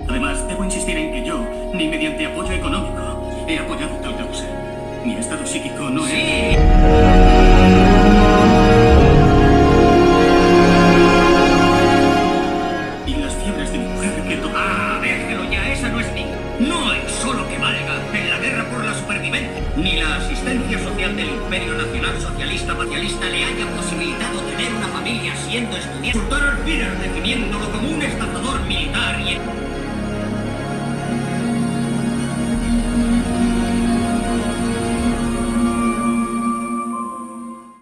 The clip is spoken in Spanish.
Además, debo insistir en que yo, ni mediante apoyo económico, he apoyado tal causa. Mi estado psíquico no es... ¡Sí! Y las fiebres de mi mujer que ¡Ah, déjelo ya! Esa no es ni... No hay solo que valga en la guerra por la supervivencia, ni la asistencia social del Imperio Nacional Socialista Materialista le haya posibilitado tener una familia siendo estudiante. Consultar al Führer definiéndolo como un estado